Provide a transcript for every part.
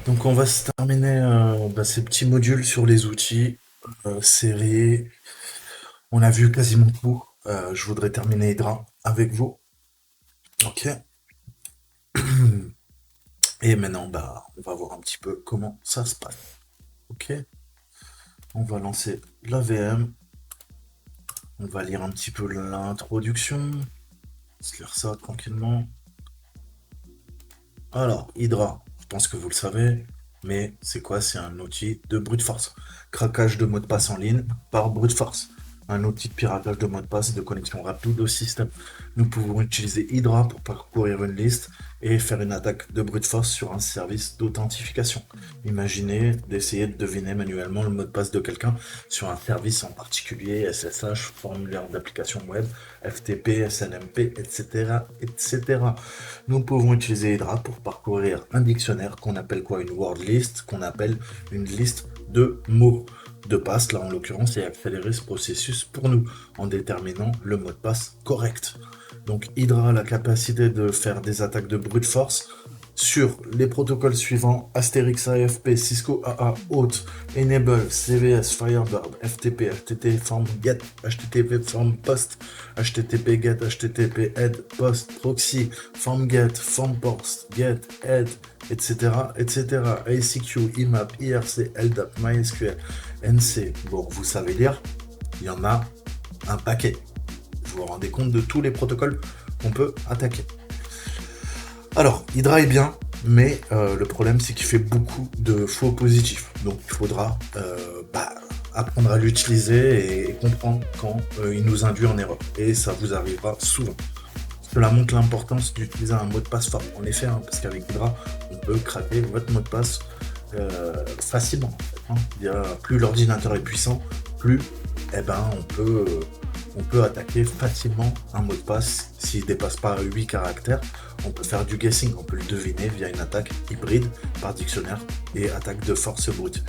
Donc on va se terminer ces petits modules sur les outils, séries. On a vu quasiment tout. Je voudrais terminer Hydra avec vous. Ok. Et maintenant, on va voir un petit peu comment ça se passe. Ok. On va lancer la VM. On va lire un petit peu l'introduction. On va se lire ça tranquillement. Alors, Hydra, je pense que vous le savez, mais c'est quoi? C'est un outil de brute force. Craquage de mot de passe en ligne par brute force. Un outil de piratage de mot de passe et de connexion rapide au système. Nous pouvons utiliser Hydra pour parcourir une liste et faire une attaque de brute force sur un service d'authentification. Imaginez d'essayer de deviner manuellement le mot de passe de quelqu'un sur un service en particulier, SSH, formulaire d'application web, FTP, SNMP, etc., etc. Nous pouvons utiliser Hydra pour parcourir un dictionnaire qu'on appelle quoi? Une word list, qu'on appelle une liste de mots de passe, là en l'occurrence, et accélérer ce processus pour nous en déterminant le mot de passe correct. Donc Hydra a la capacité de faire des attaques de brute force sur les protocoles suivants: Asterix, AFP, Cisco AA, Auth, Enable, CVS, Firebird, FTP, HTTP Form Get, HTTP Form Post, HTTP Get, HTTP Head, Post, Proxy, Form Get, Form Post, Get, Head, etc., etc. ICQ, IMAP, IRC, LDAP, MySQL, NC. Bon, vous savez lire, il y en a un paquet. Vous vous rendez compte de tous les protocoles qu'on peut attaquer. Alors, Hydra est bien, mais le problème c'est qu'il fait beaucoup de faux positifs. Donc il faudra apprendre à l'utiliser et comprendre quand il nous induit en erreur. Et ça vous arrivera souvent. Cela montre l'importance d'utiliser un mot de passe fort. En effet, parce qu'avec Hydra, on peut craquer votre mot de passe facilement. En fait, plus l'ordinateur est puissant, plus on peut attaquer facilement un mot de passe. S'il ne dépasse pas 8 caractères, on peut faire du guessing, on peut le deviner via une attaque hybride par dictionnaire et attaque de force brute.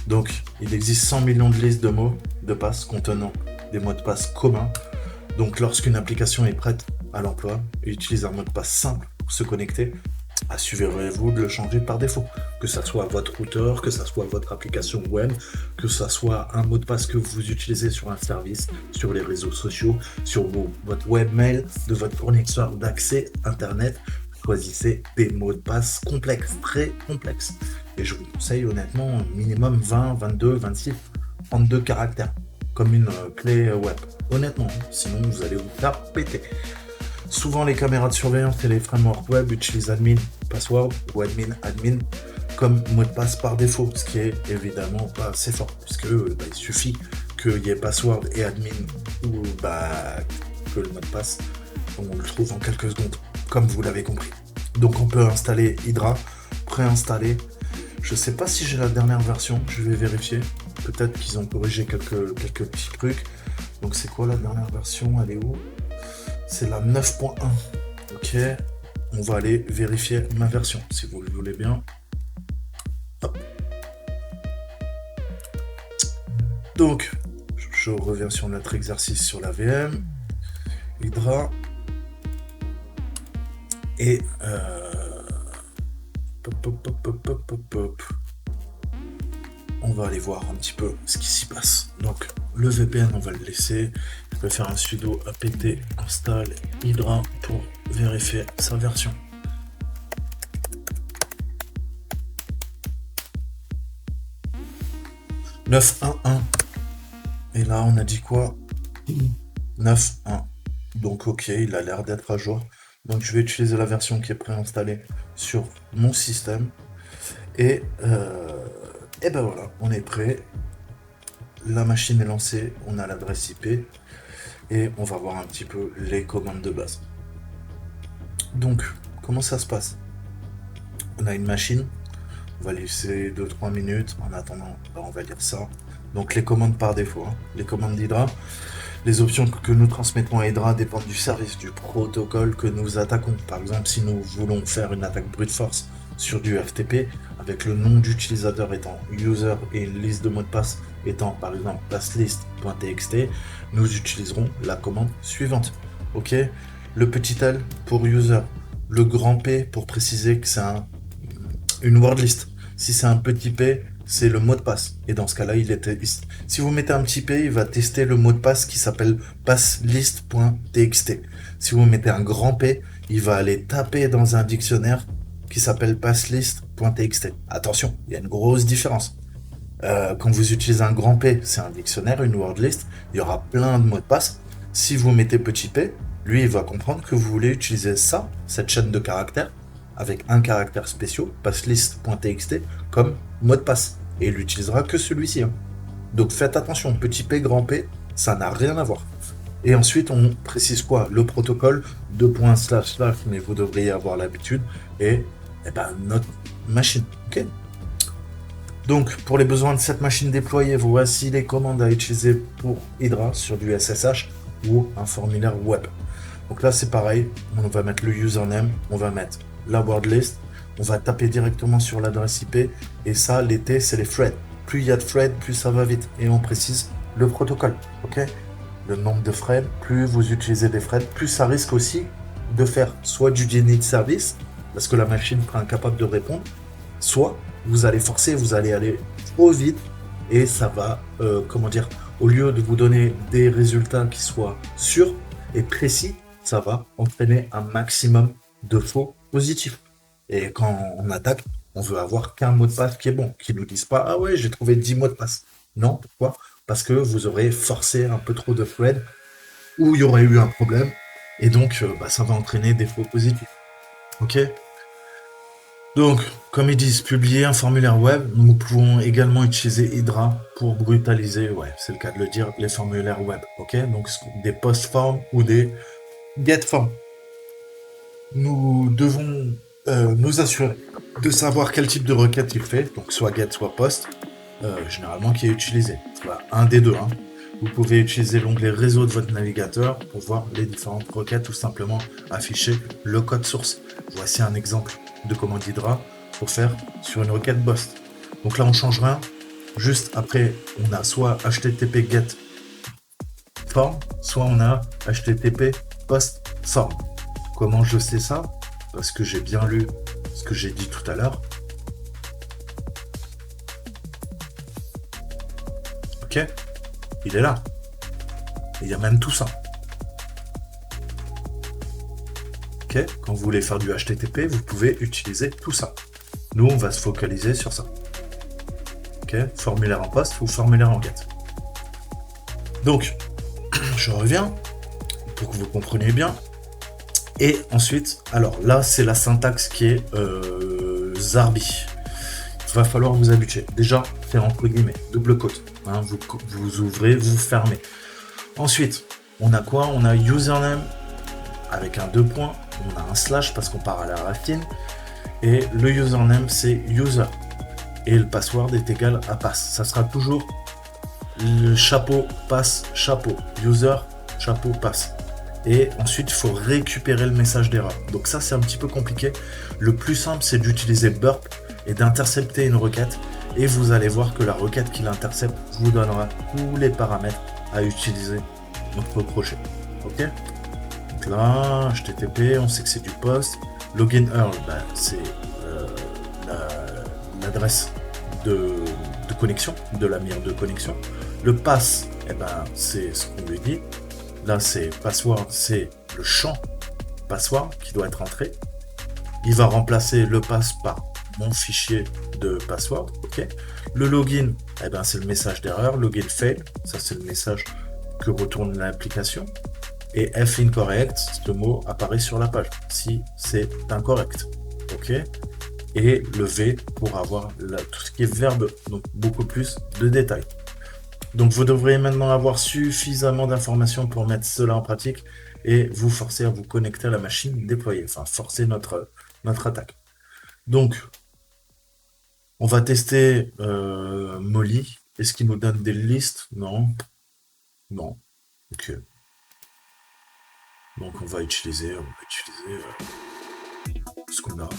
Donc, il existe 100 millions de listes de mots de passe contenant des mots de passe communs. Donc, lorsqu'une application est prête à l'emploi et utilise un mot de passe simple pour se connecter, assurez-vous de le changer par défaut. Que ça soit votre routeur, que ça soit votre application web, que ça soit un mot de passe que vous utilisez sur un service, sur les réseaux sociaux, sur votre webmail, de votre fournisseur d'accès Internet. Choisissez des mots de passe complexes, très complexes. Et je vous conseille honnêtement minimum 20, 22, 26, 32 caractères, comme une clé web. Honnêtement, sinon vous allez vous faire péter. Souvent, les caméras de surveillance et les frameworks web utilisent admin password ou admin comme mot de passe par défaut, ce qui est évidemment pas assez fort, puisque il suffit qu'il y ait password et admin ou que le mot de passe, on le trouve en quelques secondes, comme vous l'avez compris. Donc on peut installer Hydra, préinstaller. Je sais pas si j'ai la dernière version, je vais vérifier. Peut-être qu'ils ont corrigé quelques petits trucs. Donc c'est quoi la dernière version? Elle est où? C'est la 9.1. Ok, on va aller vérifier ma version, si vous le voulez bien. Hop. Donc, je reviens sur notre exercice sur la VM, Hydra, et on va aller voir un petit peu ce qui s'y passe. Donc, le VPN, on va le laisser. Je vais faire un sudo apt install Hydra pour vérifier sa version. « 9.1.1 ». Et là, on a dit quoi? 9.1. Donc, ok, il a l'air d'être à jour. Donc, je vais utiliser la version qui est préinstallée sur mon système. Et ben voilà, on est prêt. La machine est lancée, on a l'adresse IP. Et on va voir un petit peu les commandes de base. Donc, comment ça se passe? On a une machine. On va laisser 2-3 minutes. En attendant, on va lire ça. Donc, les commandes par défaut. Les commandes d'Hydra. Les options que nous transmettons à Hydra dépendent du service, du protocole que nous attaquons. Par exemple, si nous voulons faire une attaque brute force sur du FTP, avec le nom d'utilisateur étant user et une liste de mots de passe étant par exemple passlist.txt, nous utiliserons la commande suivante. Ok, le petit L pour user, le grand P pour préciser que c'est une word list. Si c'est un petit p, c'est le mot de passe. Et dans ce cas-là, si vous mettez un petit p, il va tester le mot de passe qui s'appelle passlist.txt. Si vous mettez un grand p, il va aller taper dans un dictionnaire qui s'appelle passlist.txt. Attention, il y a une grosse différence. Quand vous utilisez un grand P, c'est un dictionnaire, une word list, il y aura plein de mots de passe. Si vous mettez petit p, lui, il va comprendre que vous voulez utiliser ça, cette chaîne de caractères, avec un caractère spécial, passlist.txt, comme mot de passe. Et il n'utilisera que celui-ci. Hein. Donc faites attention, petit p, grand P, ça n'a rien à voir. Et ensuite, on précise quoi? Le protocole, // mais vous devriez avoir l'habitude, et notre machine. Ok. Donc, pour les besoins de cette machine déployée, voici les commandes à utiliser pour Hydra sur du SSH ou un formulaire web. Donc là, c'est pareil, on va mettre le username, on va mettre la word list, on va taper directement sur l'adresse IP, et ça, l'été, c'est les threads. Plus il y a de threads, plus ça va vite. Et on précise le protocole, ok? Le nombre de threads, plus vous utilisez des threads, plus ça risque aussi de faire soit du denied service, parce que la machine sera incapable de répondre, soit vous allez forcer, vous allez aller trop vite, et ça va, au lieu de vous donner des résultats qui soient sûrs et précis, ça va entraîner un maximum de faux positifs. Et quand on attaque, on veut avoir qu'un mot de passe qui est bon, qui ne nous dise pas « Ah ouais, j'ai trouvé 10 mots de passe ». Non, pourquoi? Parce que vous aurez forcé un peu trop de threads, où il y aurait eu un problème, et donc ça va entraîner des faux positifs. Ok? Donc, comme ils disent, publier un formulaire web, nous pouvons également utiliser Hydra pour brutaliser, ouais, c'est le cas de le dire, les formulaires web, ok? Donc, des post forms ou des get forms. Nous devons nous assurer de savoir quel type de requête il fait, donc soit get, soit post, généralement qui est utilisé. Voilà, un des deux. Hein. Vous pouvez utiliser l'onglet réseau de votre navigateur pour voir les différentes requêtes ou simplement afficher le code source. Voici un exemple de commande Hydra pour faire sur une requête BOST. Donc là, on change rien. Juste après, on a soit HTTP GET form, soit on a HTTP POST form. Comment je sais ça? Parce que j'ai bien lu ce que j'ai dit tout à l'heure. Ok, il est là. Il y a même tout ça. Ok, quand vous voulez faire du HTTP, vous pouvez utiliser tout ça. Nous, on va se focaliser sur ça. Ok, formulaire en post ou formulaire en get. Donc, je reviens pour que vous compreniez bien. Et ensuite, alors là, c'est la syntaxe qui est Zarbi. Il va falloir vous habituer. Déjà, c'est entre guillemets, double quote. Hein, vous ouvrez, vous fermez. Ensuite, on a quoi? On a username avec un 2 points. On a un slash parce qu'on part à la racine. Et le username, c'est user. Et le password est égal à pass. Ça sera toujours le chapeau, pass, chapeau. User, chapeau, pass. Et ensuite, il faut récupérer le message d'erreur. Donc ça, c'est un petit peu compliqué. Le plus simple, c'est d'utiliser burp et d'intercepter une requête. Et vous allez voir que la requête qui l'intercepte vous donnera tous les paramètres à utiliser notre crochet. Ok? Donc là, HTTP, on sait que c'est du post. Login URL, c'est l'adresse de connexion, de la mire de connexion. Le pass, c'est ce qu'on lui dit. Là, c'est password, c'est le champ password qui doit être entré. Il va remplacer le pass par mon fichier de password. Ok. Le login, c'est le message d'erreur. Login fail, ça c'est le message que retourne l'application. Et F incorrect, ce mot apparaît sur la page si c'est incorrect. Ok. Et le V pour avoir tout ce qui est verbe, donc beaucoup plus de détails. Donc vous devriez maintenant avoir suffisamment d'informations pour mettre cela en pratique et vous forcer à vous connecter à la machine déployée, enfin forcer notre attaque. Donc, on va tester Molly. Est-ce qu'il nous donne des listes? Non. Non. Ok. Donc on va utiliser ce qu'on a.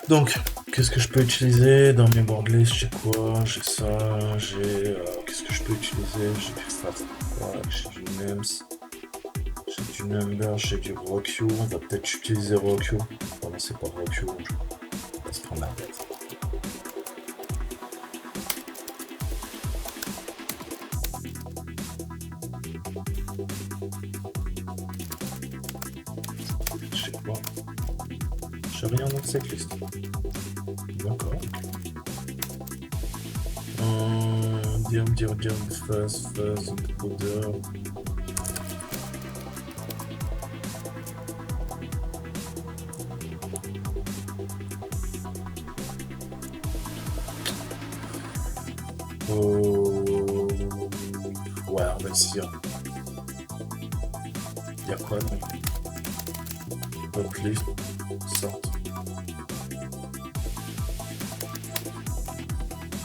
Donc, qu'est-ce que je peux utiliser dans mes word lists? J'ai quoi? J'ai ça, j'ai... qu'est-ce que je peux utiliser? J'ai du fast, j'ai du names, j'ai du number, j'ai du RockU. On va peut-être utiliser RockU. Oh non, c'est pas RockU. On va se prendre la tête. Je sais pas. J'ai rien dans cette liste. D'accord. Diam, fuzz, powder. Ouais, on va essayer. Il y a quoi donc? Uplift, sort.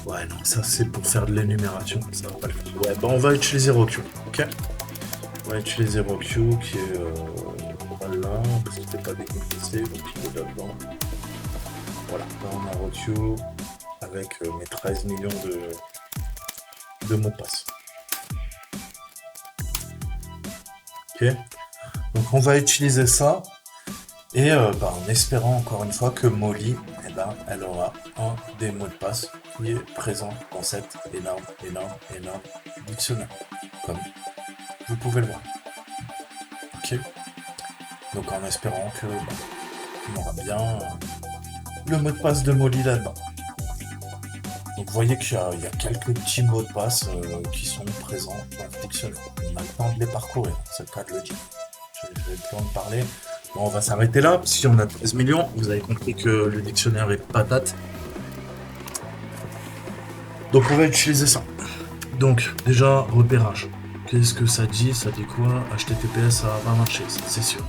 Ouais, non, ça c'est pour faire de l'énumération, ça va pas le faire. Ouais, bah on va utiliser RockU, ok? On va utiliser RockU qui est voilà, parce qu'il n'est pas décompressé, donc il est là-dedans. Voilà, là on a RockU avec mes 13 millions de mots de passe. Ok? Donc on va utiliser ça. Et en espérant encore une fois que Molly, elle aura un des mots de passe qui est présent dans cet énorme dictionnaire, comme vous pouvez le voir. Ok. Donc en espérant que on aura bien le mot de passe de Molly là-dedans. Donc vous voyez qu'il y a quelques petits mots de passe qui sont présents dans le dictionnaire. On a le temps de les parcourir, c'est le cas de le dire. J'ai le temps de parler. Bon, on va s'arrêter là, si on a 13 millions, vous avez compris que le dictionnaire est patate. Donc on va utiliser ça. Donc déjà, repérage. Qu'est-ce que ça dit? Ça dit quoi? HTTPS, ça va pas marcher, c'est sûr.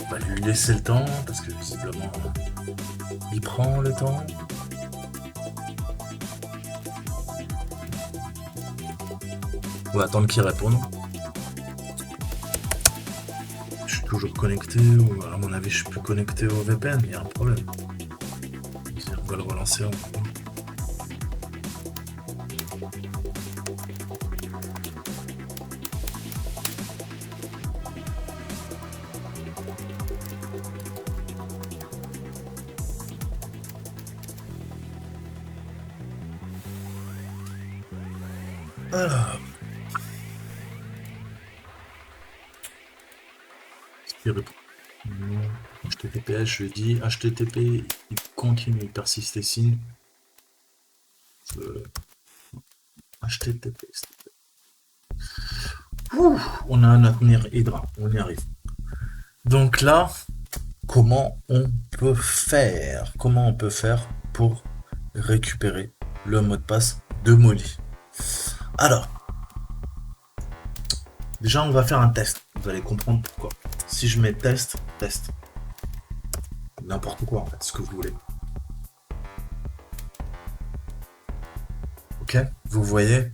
On va lui laisser le temps, parce que visiblement, il prend le temps. On va attendre qu'il réponde. Je suis toujours connecté, ou à mon avis je suis plus connecté au VPN, il y a un problème. On va le relancer en même. Alors. Il répond. Non. HTTPS, je lui dis HTTP, il continue, il persiste et signe. HTTP. On a un avenir Hydra, on y arrive. Donc là, comment on peut faire? Comment on peut faire pour récupérer le mot de passe de Molly? Alors, déjà on va faire un test. Vous allez comprendre pourquoi. Si je mets test, n'importe quoi en fait, ce que vous voulez. Ok, vous voyez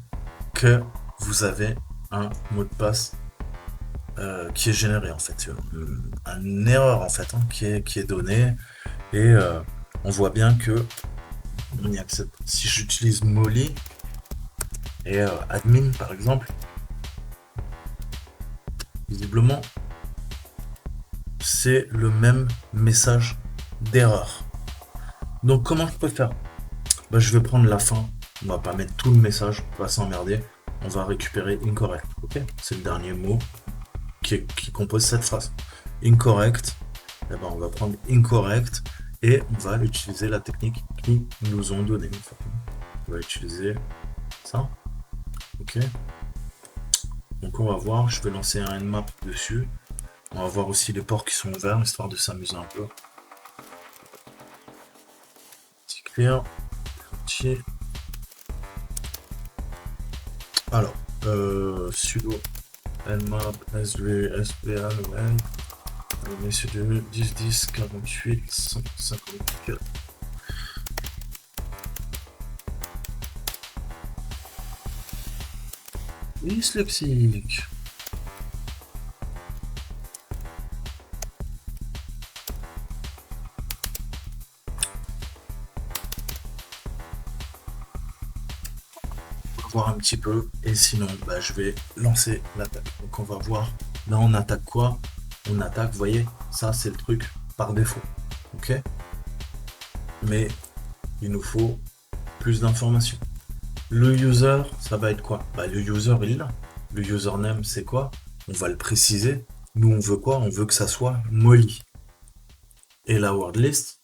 que vous avez un mot de passe qui est généré en fait, une erreur en fait qui est donnée et on voit bien que on y accepte. Si j'utilise Molly et admin par exemple, visiblement c'est le même message d'erreur. Donc comment je peux faire? Je vais prendre la fin, on va pas mettre tout le message, on va s'emmerder, on va récupérer incorrect, ok? C'est le dernier mot qui compose cette phrase. Incorrect, on va prendre incorrect et on va utiliser la technique qu'ils nous ont donnée. On va utiliser ça, ok? Donc on va voir, je vais lancer un nmap dessus. On va voir aussi les ports qui sont ouverts, histoire de s'amuser un peu. Petit clear. Alors, sudo nmap sv spa messieurs 10 10 48 154. Dyslexique. voir un petit peu, et sinon, bah, je vais lancer l'attaque. Donc on va voir, là on attaque quoi? On attaque, vous voyez, ça c'est le truc par défaut, ok? Mais il nous faut plus d'informations. Le user, ça va être quoi? Bah, le user, il est là. Le username, c'est quoi? On va le préciser. Nous, on veut quoi? On veut que ça soit Molly. Et la word list,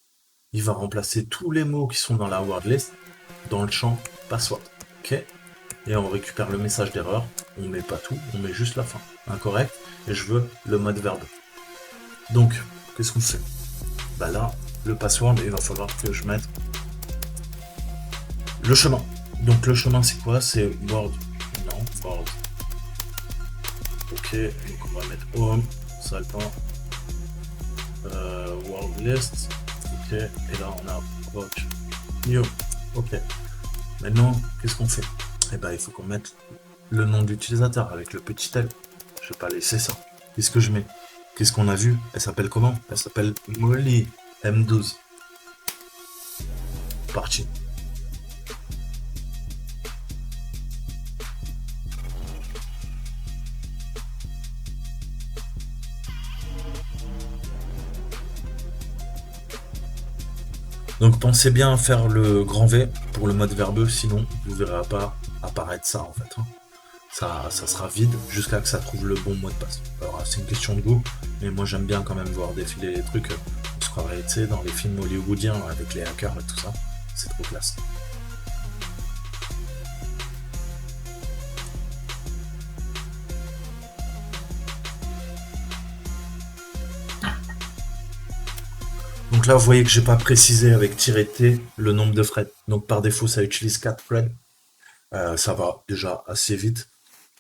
il va remplacer tous les mots qui sont dans la word list dans le champ password. Ok? Et on récupère le message d'erreur. On met pas tout, on met juste la fin. Incorrect. Et je veux le mode verbe. Donc, qu'est-ce qu'on fait? Bah là, le password, il va falloir que je mette le chemin. Donc le chemin, c'est quoi? C'est word. Non, word. Ok, donc on va mettre home, salpin, world list. Ok, et là on a watch new. Ok. Maintenant, qu'est-ce qu'on fait? Eh ben, il faut qu'on mette le nom d'utilisateur avec le petit L. Je vais pas laisser ça. Qu'est-ce que je mets? Qu'est-ce qu'on a vu? Elle s'appelle comment? Elle s'appelle Molly M12. Parti. Donc pensez bien à faire le grand V pour le mode verbeux, sinon vous ne verrez pas apparaître ça en fait, hein. Ça sera vide jusqu'à que ça trouve le bon mot de passe. Alors c'est une question de goût, mais moi j'aime bien quand même voir défiler les trucs. On se croirait, tu sais, dans les films hollywoodiens avec les hackers et tout ça. C'est trop classe. Donc là, vous voyez que j'ai pas précisé avec -t le nombre de threads. Donc par défaut, ça utilise 4 threads. Ça va déjà assez vite.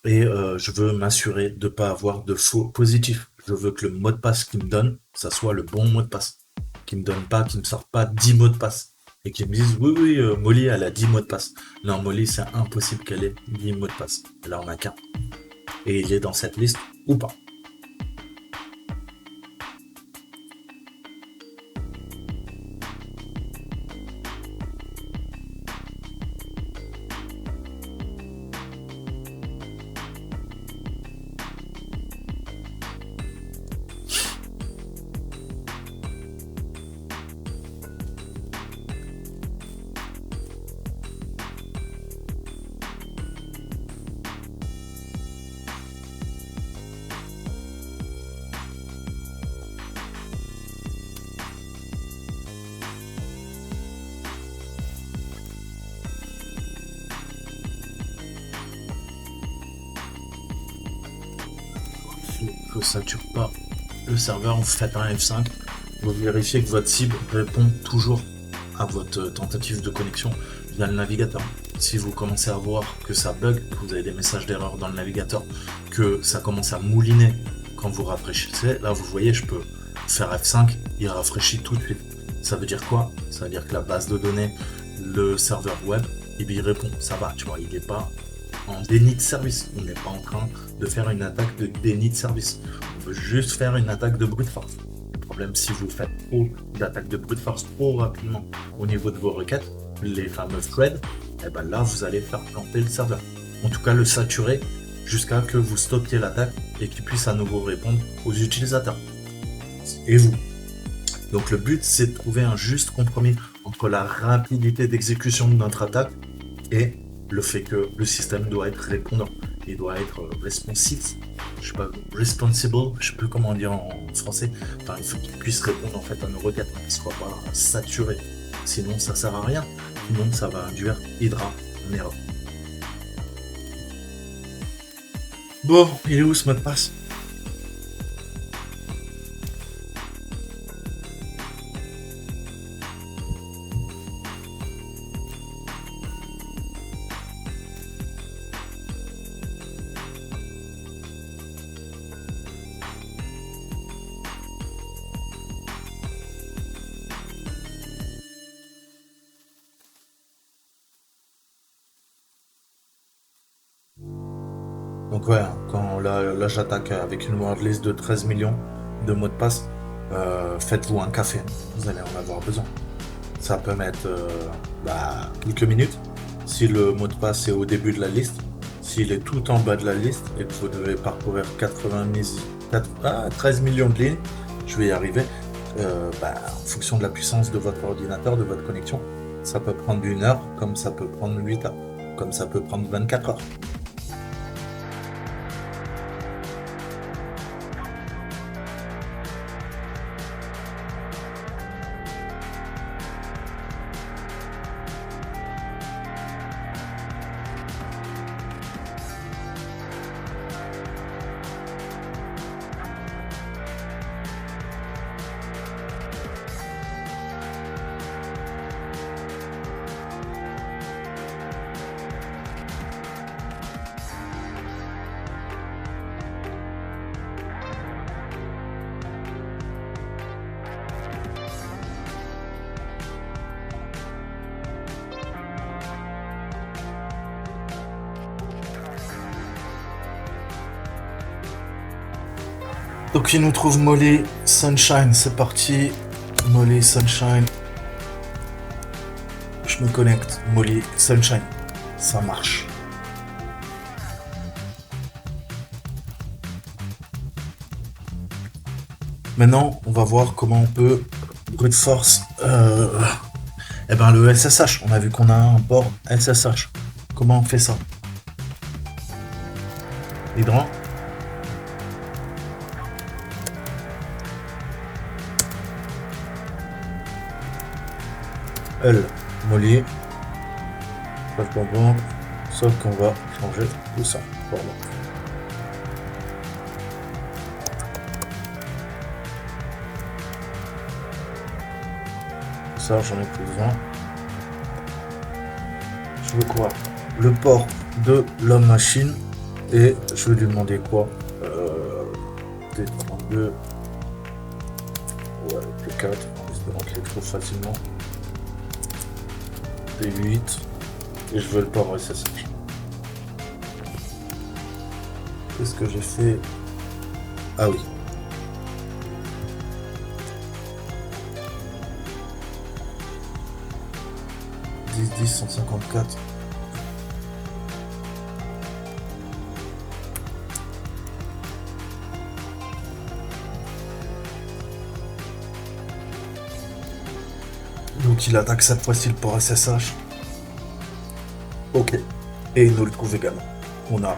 Et je veux m'assurer de ne pas avoir de faux positifs. Je veux que le mot de passe qu'il me donne, ça soit le bon mot de passe. Qu'il me donne pas, qu'il me sorte pas 10 mots de passe. Et qu'il me dise, oui, oui, Molly, elle a 10 mots de passe. Non, Molly, c'est impossible qu'elle ait 10 mots de passe. Là, on a qu'un. Et il est dans cette liste ou pas. Faut sature pas le serveur, vous faites un F5, vous vérifiez que votre cible répond toujours à votre tentative de connexion via le navigateur. Si vous commencez à voir que ça bug, que vous avez des messages d'erreur dans le navigateur, que ça commence à mouliner quand vous rafraîchissez, là vous voyez, je peux faire F5, il rafraîchit tout de suite. Ça veut dire quoi? Ça veut dire que la base de données, le serveur web, il répond, ça va, tu vois, il n'est pas en déni de service. On n'est pas en train de faire une attaque de déni de service. On veut juste faire une attaque de brute force. Le problème, si vous faites trop d'attaques de brute force trop rapidement au niveau de vos requêtes, les fameux threads, et ben là, vous allez faire planter le serveur. En tout cas, le saturer jusqu'à que vous stoppiez l'attaque et qu'il puisse à nouveau répondre aux utilisateurs. Et vous. Donc le but, c'est de trouver un juste compromis entre la rapidité d'exécution de notre attaque et le fait que le système doit être répondant, il doit être responsive, je sais pas, responsible, je sais plus comment dire en français, enfin il faut qu'il puisse répondre en fait à nos requêtes, qu'il ne soit pas saturé, sinon ça sert à rien, sinon ça va induire Hydra en erreur. Bon, il est où ce mot de passe? Donc ouais, quand là j'attaque avec une word list de 13 millions de mots de passe, faites-vous un café, vous allez en avoir besoin. Ça peut mettre quelques minutes, Si le mot de passe est au début de la liste, s'il est tout en bas de la liste et que vous devez parcourir 13 millions de lignes, je vais y arriver. En fonction de la puissance de votre ordinateur, de votre connexion, ça peut prendre 1 heure, comme ça peut prendre 8 heures, comme ça peut prendre 24 heures. Donc il nous trouve Molly Sunshine, c'est parti. Molly Sunshine. Je me connecte. Molly Sunshine. Ça marche. Maintenant, on va voir comment on peut brute force. Le SSH. On a vu qu'on a un port SSH. Comment on fait ça? Hydrant. L, Molly. Sauf qu'on va changer tout ça. Pardon. Ça, j'en ai plus besoin. Je veux quoi? Le port de l'homme machine. Et je vais lui demander quoi? T32. Ouais, T4. Espérons qu'il le trouve facilement. T8. Et je veux le port SSH. Qu'est-ce que j'ai fait? Ah oui. « 10, 154. Donc il attaque cette fois-ci le port SSH. Ok. Et il nous le trouve également. On a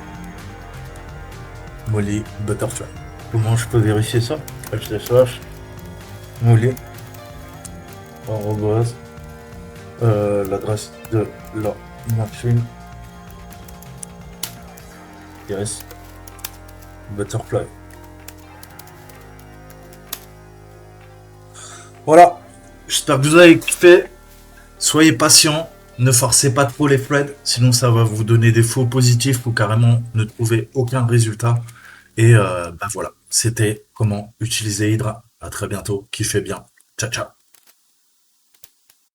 Molly Butterfly. Comment je peux vérifier ça? SSH. Molly. Arrobase. L'adresse de la machine. Yes. Butterfly. Voilà. J'espère que vous avez kiffé. Soyez patient. Ne forcez pas trop les threads. Sinon, ça va vous donner des faux positifs ou carrément ne trouver aucun résultat. Et voilà. C'était comment utiliser Hydra. À très bientôt. Kiffez bien. Ciao, ciao.